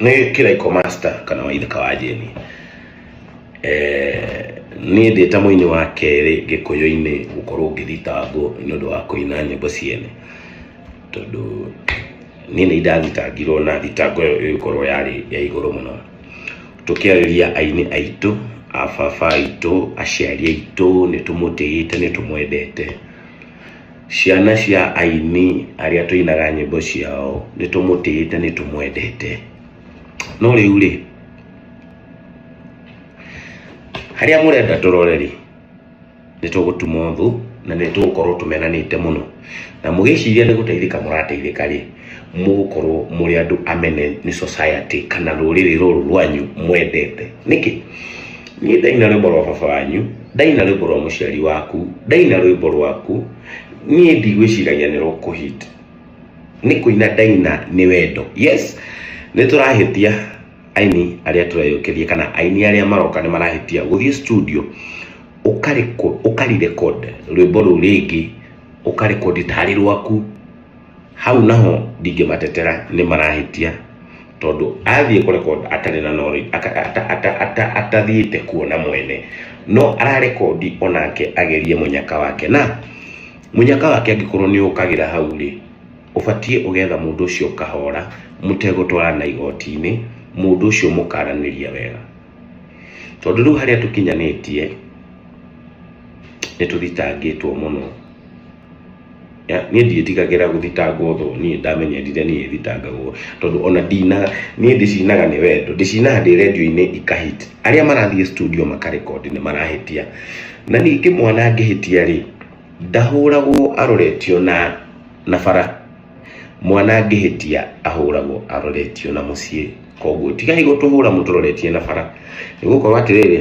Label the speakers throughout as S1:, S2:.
S1: nä kä raiko master kana waithaka wa jeni nä ndä ta må-inä wa kerä gä kå yå-inä gå korwo ngä thitangwo nä å ndå wa kå ina nyämbo ciene tondå nä nä indathitangirwo na thitango ä yo ä korwo yarä ya igå rå må no tå kä arä ria aini aitå ababa aitå aciari aitå nä tå må tä ä te nä tå mwendete ciana cia aini arĩa tå inaga nyĩmbo ciao nĩ tå må tä ä te nĩ tå mwendete no rä u rĩ harĩa må renda tå roreri nĩ tå gå tuma thũ na nĩ tå gå korwo tå menanä te må no na må gä ciria nĩ gå teithĩka må rateithĩka rĩ må gå korwo må rä andå amene nĩ society kana rå rä rä rå rå rwanyu mwendete nä kä niĩ ndaina rwĩmbo rwa baba wanyu ndaina rwĩmbo rwa mũciari waku ndaina rwĩmbo rwaku niĩ ndigwĩciragia nĩ rwo kũhit nĩ kũina ndaina nĩ wendo yes nĩ tũrahĩtia aini arĩa tũreyũkĩria kana aini arĩa maroka nĩ marahĩtia gũthiĩ studio ũkarirecord rwĩmbo rũu rĩngĩ ũkarecord tarĩ rwaku hau naho ndingĩmatetera nĩ marahĩtia tondũ athiĩ kũrecord atarĩ na knowledge atathiĩte kuona mwene no ararekondi onake agerie mũnyaka wake na mũnyaka wake angĩkorwo nĩ ũkagĩra hau rĩ ũbatiĩ ũgetha mũndũ ũcio kahora mũtegũtwara na igoti-inĩ mũndũ ũcio mũkaranĩria wega tondũ rĩu harĩa tũkinyanĩtie nĩ tũthitangĩtwo mũno niĩ ndiĩtigagĩra gũthitangwo thũ niĩ ndamenyerire niĩ thitangagwo tondũ ona niĩ ndĩcinaga nĩ wendo ndĩcinaga ndĩ redio-inĩ ikahit arĩa marathiĩ studio makarekondi nĩ marahĩtia na ningĩ mwana angĩhĩtia rĩ ndahũragwo aroretio na bara mwana angĩhĩtia ahũragwo aroretio na mũciĩ koguo tigai gũtũhũra mũtũroretie na bara nĩ gũkorwo atĩrĩrĩ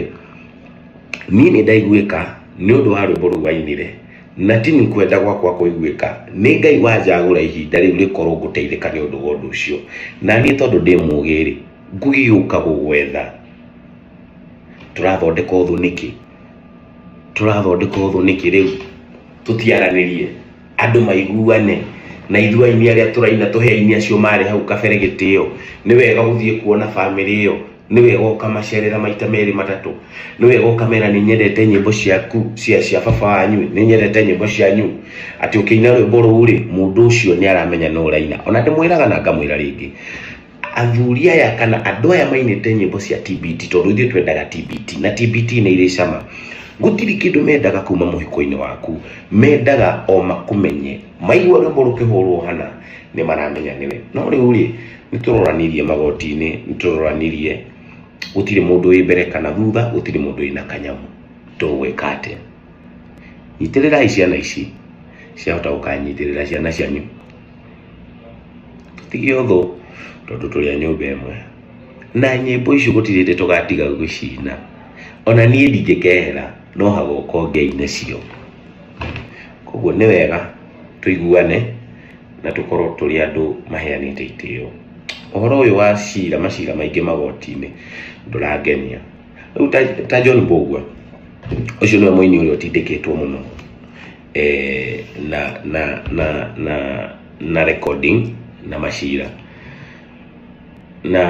S1: niĩ nĩ ndaiguĩka nĩ ũndũ wa rwĩmbo rũu wainire na ti nĩ kwenda gwakwa kũiguĩka nĩ Ngai wanjagũra ihinda rĩu rĩkorwo ngũteithĩka nĩ ũndũ wa ũndũ ũcio na niĩ tondũ ndĩ mũũgĩ rĩ ngũgĩũka gũgwetha tũrathondeka ũthũ nĩkĩ rĩu tũtiaranĩrie andũ maiguane na ithuĩ aini arĩa tũraina tũhe aini acio marĩ hau kabere gĩtĩo nĩ wega gũthiĩ kuona bamĩrĩ ĩyo nĩ wega ũkamacerera maita merĩ matatũ nĩ wega ũkamera nĩ nyendete nyĩmbo ciaku cia baba wanyu nĩ nyendete nyĩmbo cianyu atĩ ũkĩina rwĩmbo rũu rĩ mũndũ ũcio nĩ aramenya no ũraina ona ndĩmwĩraga na ngamwĩra rĩngĩ athuri aya kana andũ aya mainĩte nyĩmbo cia TBT tondũ ithuĩ twendaga TBT na TBT nĩ irĩ cama gũtirĩ kĩndũ mendaga kuma mũhuko-inĩ waku mendaga o makũmenye maigua rwĩmbo rũkĩhũrwo hana nĩ maramenya nĩwe no rĩu rĩ nĩ tũroranirie magoti-inĩ nĩ tũroranirie gũtirĩ mũndũ wĩ mbere kana thutha gũtirĩ mũndũ wĩna kanyamũ tũgwĩka atĩa nyitĩrĩrai ciana ici ciahota gũkanyitĩrĩra ciana cianyu tũtige ũthũ tondũ tũrĩ a nyũmba ĩmwe na nyĩmbo icio gũtirĩ hĩndĩ tũgatiga gũcina ona niĩ ndingĩkehera no hagoka ũngĩ-inĩ cio koguo nĩ wega tũiguane na tũkorwo tũrĩ andũ maheanĩte itĩo ũhoro ũyũ wa macira maingĩ magoti-inĩ ndũrangenia rĩu ta John Mbũgua ũcio nĩwe mũini ũrĩa ũtindĩkĩtwo mũno na recording na macira na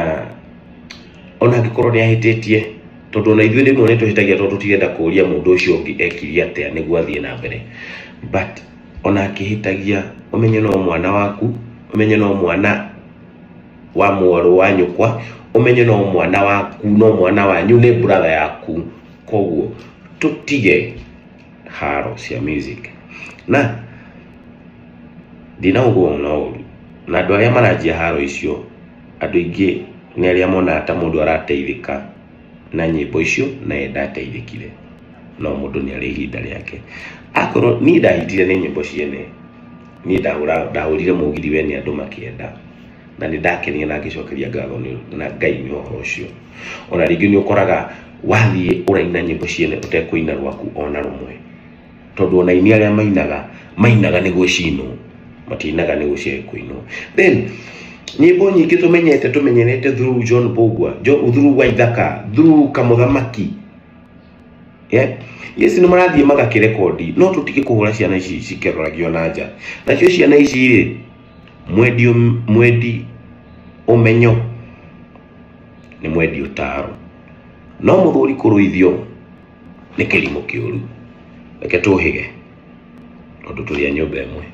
S1: ona angĩkorwo nĩ ahĩtĩtie tondũ ona ithuĩ rĩmwe nĩ tũhĩtagia tondũ tũtirenda kũũria mũndũ ũcio ũngĩ ekirie atĩa nĩguo athiĩ na mbere but ona akĩhĩtagia ũmenye no mwana waku ũmenye no mwana wa mwarũ wa nyũkwa ũmenye no mwana waku no mwana wanyu nĩ brother yaku koguo tũtige haro cia music na ndina ũguo na ũru na andũ arĩa maranjia haro icio andũ aingĩ nĩ arĩa monaga ta mũndũ arateithĩka na nyĩmbo icio na ndateithĩkire no mũndũ nĩ arĩ ihinda rĩake akorwo niĩ ndahitire nĩ nyĩmbo ciene niĩ ndahũrire mũgiri we nĩ andũ makĩenda na nĩ ndakenia na ngĩcokeria ngatho na Ngai nĩ ũhoro ũcio ona rĩngĩ nĩ ũkoraga wathiĩ ũraina nyĩmbo ciene ũtekũina rwaku ona rũmwe tondũ ona aini arĩa mainaga nĩ gũcinwo matinaga nĩ gũciekũinwo then nyĩmbo nyingĩ tũmenyerete through John Mbũgua through Waithaka through Kamũthamaki yes nĩ marathiĩ magakĩrekondi no tũtige kũhũra ciana ici cikĩroragio na nja nacio ciana ici rĩ mwendi ũmenyo nĩ mwendi ũtaro no mũthuri kũrũithio nĩ kĩrimũ kĩũru reke tũhĩge tondũ tũrĩ a nyũmba ĩmwe.